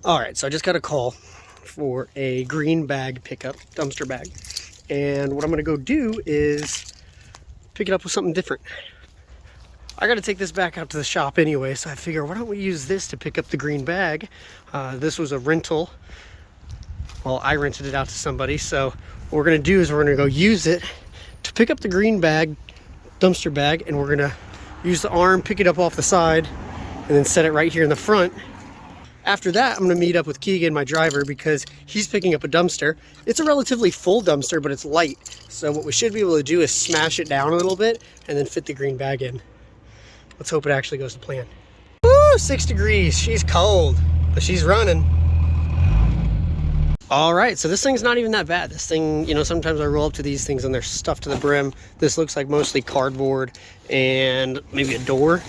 All right, so I just got a call for a green bag pickup, dumpster bag. And what I'm gonna go do is pick it up with something different. I gotta take this back out to the shop anyway, so I figure why don't we use this to pick up the green bag. This was a rental. Well, I rented it out to somebody, so what we're gonna do is we're gonna go use it to pick up the green bag, dumpster bag, and we're gonna use the arm, pick it up off the side, and then set it right here in the front. After that, I'm gonna meet up with Keegan, my driver, because he's picking up a dumpster. It's a relatively full dumpster, but it's light. So what we should be able to do is smash it down a little bit and then fit the green bag in. Let's hope it actually goes to plan. Woo, 6 degrees, she's cold, but she's running. All right, so this thing's not even that bad. This thing, you know, sometimes I roll up to these things and they're stuffed to the brim. This looks like mostly cardboard and maybe a door.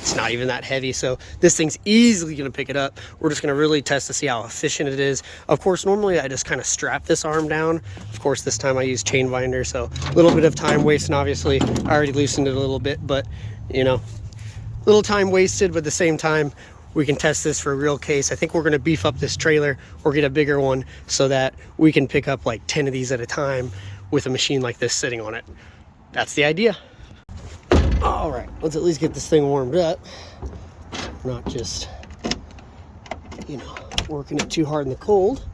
It's not even that heavy, so this thing's easily gonna pick it up. We're just gonna really test to see how efficient it is. Of course, normally I just kind of strap this arm down. Of course, this time I use chain binder, so a little bit of time wasted. Obviously, I already loosened it a little bit, but you know, a little time wasted, but at the same time, we can test this for a real case. I think we're gonna beef up this trailer or get a bigger one so that we can pick up like 10 of these at a time with a machine like this sitting on it. That's the idea. All right, let's at least get this thing warmed up. Not just, you know, working it too hard in the cold.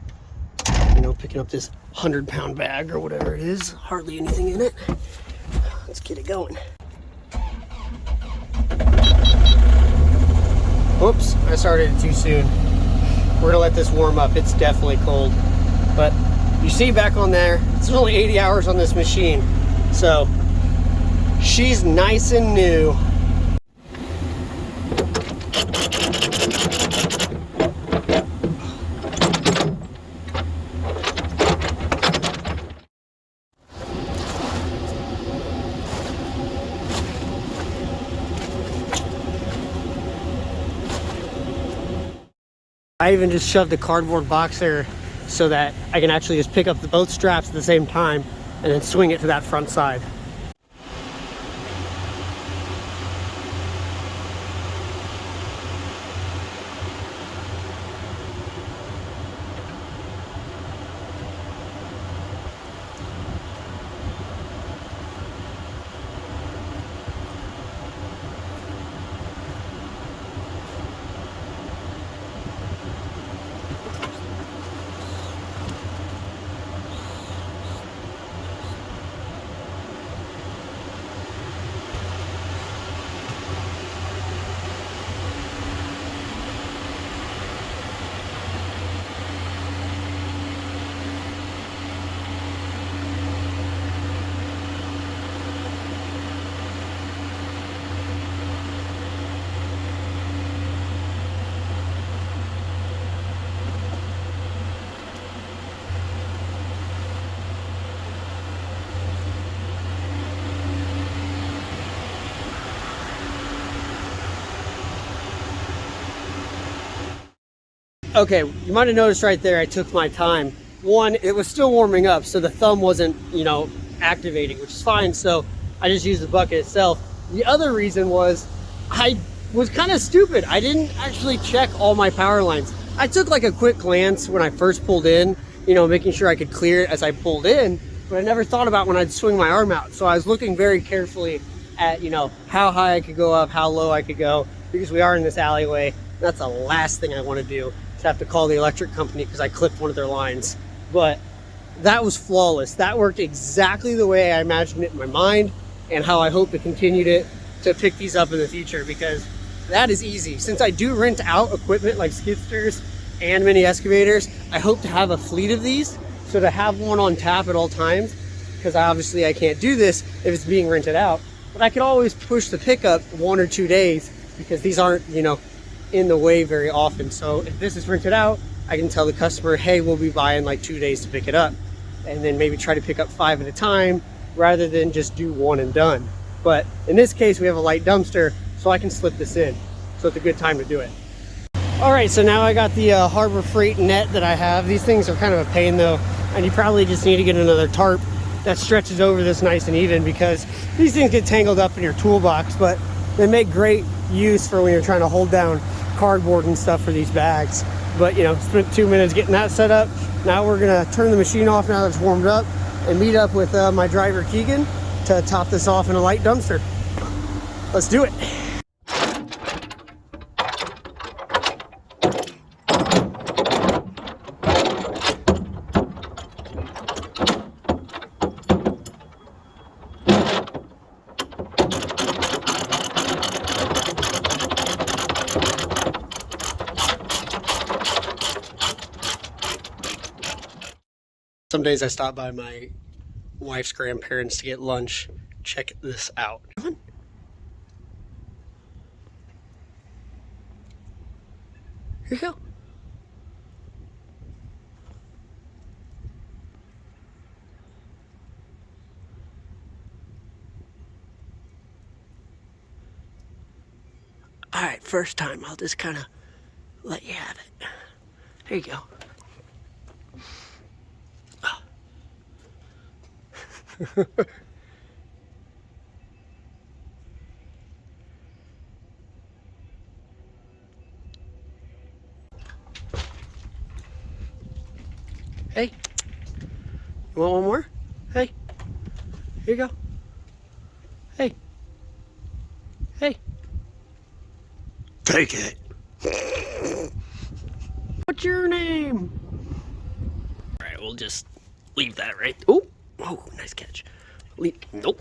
You know, picking up this 100-pound bag or whatever it is. Hardly anything in it. Let's get it going. Oops, I started it too soon. We're gonna let this warm up. It's definitely cold. But you see back on there, it's only 80 hours on this machine. So she's nice and new. I even just shoved a cardboard box there so that I can actually just pick up both straps at the same time and then swing it to that front side. Okay, you might have noticed right there I took my time. One, it was still warming up, so the thumb wasn't, you know, activating, which is fine, so I just used the bucket itself. The other reason was I was kind of stupid. I didn't actually check all my power lines. I took like a quick glance when I first pulled in, you know, making sure I could clear it as I pulled in, but I never thought about when I'd swing my arm out. So I was looking very carefully at, you know, how high I could go up, how low I could go, because we are in this alleyway. That's the last thing I want to do. Have to call the electric company because I clipped one of their lines. But that was flawless. That worked exactly the way I imagined it in my mind and how I hope to continue to pick these up in the future, because that is easy. Since I do rent out equipment like skidsters and mini excavators, I hope to have a fleet of these, so to have one on tap at all times, because obviously I can't do this if it's being rented out, but I could always push the pickup 1 or 2 days because these aren't, you know, in the way very often. So if this is rented out, I can tell the customer, hey, we'll be by in like 2 days to pick it up, and then maybe try to pick up 5 at a time rather than just do one and done. But in this case, we have a light dumpster, so I can slip this in. So it's a good time to do it. All right, so now I got the Harbor Freight net that I have. These things are kind of a pain though, and you probably just need to get another tarp that stretches over this nice and even, because these things get tangled up in your toolbox, but they make great use for when you're trying to hold down cardboard and stuff for these bags. But, you know, spent 2 minutes getting that set up. Now we're gonna turn the machine off now that it's warmed up and meet up with my driver Keegan to top this off in a light dumpster. Let's do it. Some days I stop by my wife's grandparents to get lunch. Check this out. Come on. Here you go. All right, first time, I'll just kind of let you have it. There you go. Hey, you want one more? Hey, here you go. Hey, hey, take it. What's your name? All right, we'll just leave that right. Oh, nice catch. Nope,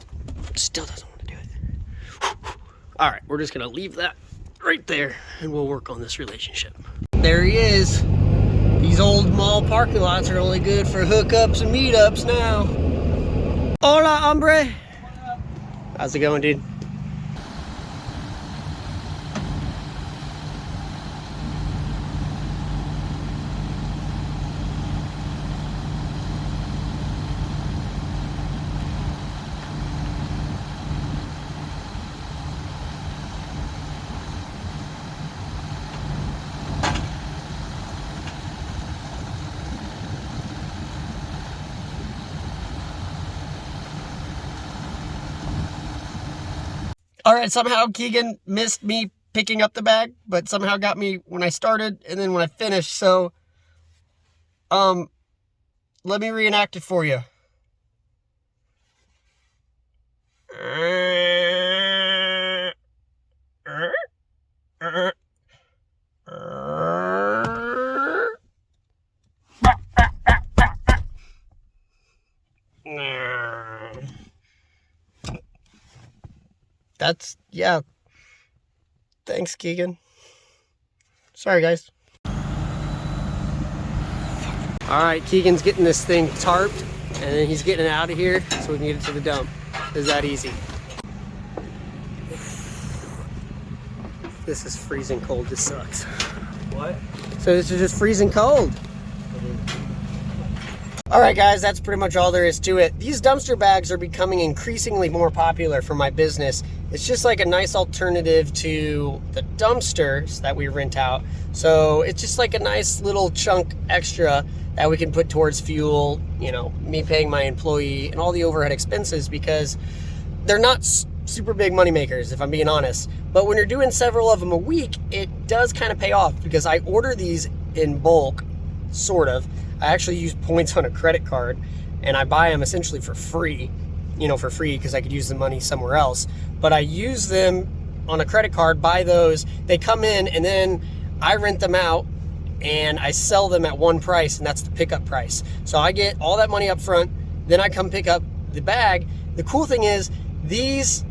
still doesn't want to do it. All right, we're just gonna leave that right there and we'll work on this relationship. There he is. These old mall parking lots are only good for hookups and meetups now. Hola, hombre. How's it going, dude? All right, somehow Keegan missed me picking up the bag, but somehow got me when I started and then when I finished. So, let me reenact it for you. That's, yeah. Thanks, Keegan. Sorry, guys. All right, Keegan's getting this thing tarped, and then he's getting it out of here so we can get it to the dump. It's that easy. This is freezing cold. This sucks. What? So this is just freezing cold. All right, guys, that's pretty much all there is to it. These dumpster bags are becoming increasingly more popular for my business. It's just like a nice alternative to the dumpsters that we rent out. So it's just like a nice little chunk extra that we can put towards fuel, you know, me paying my employee and all the overhead expenses, because they're not super big money makers, if I'm being honest. But when you're doing several of them a week, it does kind of pay off, because I order these in bulk, sort of. I actually use points on a credit card, and I buy them essentially for free, because I could use the money somewhere else. But I use them on a credit card, buy those, they come in, and then I rent them out and I sell them at one price, and that's the pickup price. So I get all that money up front, then I come pick up the bag. The cool thing is these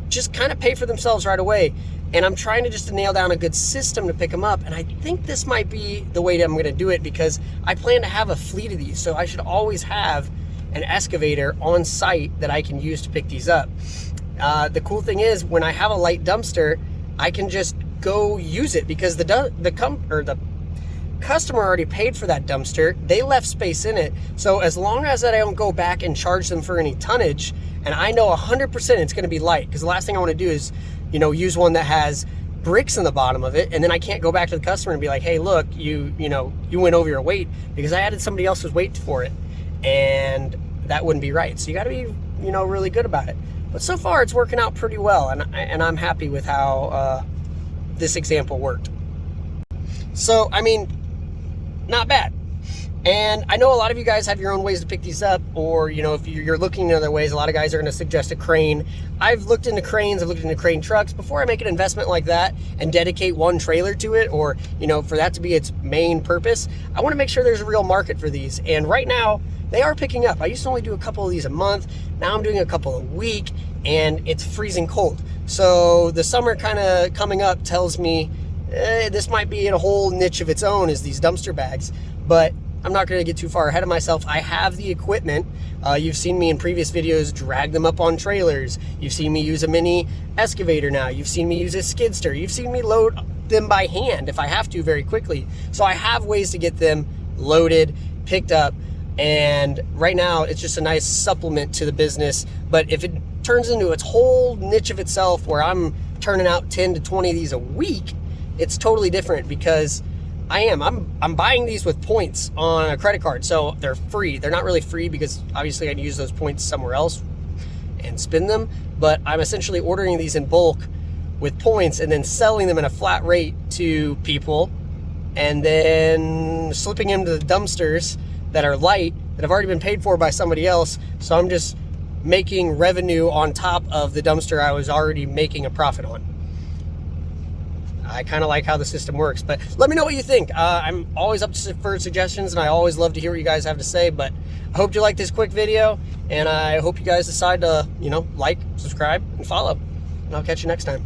just kind of pay for themselves right away. And I'm trying to nail down a good system to pick them up. And I think this might be the way that I'm gonna do it, because I plan to have a fleet of these. So I should always have an excavator on site that I can use to pick these up. The cool thing is, when I have a light dumpster, I can just go use it, because the customer already paid for that dumpster. They left space in it. So as long as I don't go back and charge them for any tonnage, and I know 100% it's gonna be light, because the last thing I wanna do is, use one that has bricks in the bottom of it, and then I can't go back to the customer and be like, hey, look, you went over your weight because I added somebody else's weight for it, and that wouldn't be right. So you got to be, really good about it. But so far it's working out pretty well, and I'm happy with how this example worked. So, I mean, not bad. And I know a lot of you guys have your own ways to pick these up, or, you know, if you're looking at other ways, a lot of guys are going to suggest a crane. I've looked into cranes, I've looked into crane trucks. Before I make an investment like that and dedicate one trailer to it, or, you know, for that to be its main purpose, I want to make sure there's a real market for these. And right now, they are picking up. I used to only do a couple of these a month. Now I'm doing a couple a week, and it's freezing cold. So the summer kind of coming up tells me this might be in a whole niche of its own, is these dumpster bags. But I'm not going to get too far ahead of myself. I have the equipment. You've seen me in previous videos drag them up on trailers. You've seen me use a mini excavator now. You've seen me use a skid steer. You've seen me load them by hand if I have to very quickly. So I have ways to get them loaded, picked up, and right now it's just a nice supplement to the business. But if it turns into its whole niche of itself where I'm turning out 10 to 20 of these a week, it's totally different, because I'm buying these with points on a credit card, so they're free. They're not really free because obviously I'd use those points somewhere else and spend them, but I'm essentially ordering these in bulk with points and then selling them at a flat rate to people, and then slipping into the dumpsters that are light, that have already been paid for by somebody else. So I'm just making revenue on top of the dumpster I was already making a profit on. I kind of like how the system works, but let me know what you think. I'm always up for suggestions, and I always love to hear what you guys have to say. But I hope you like this quick video, and I hope you guys decide to, you know, like, subscribe, and follow. And I'll catch you next time.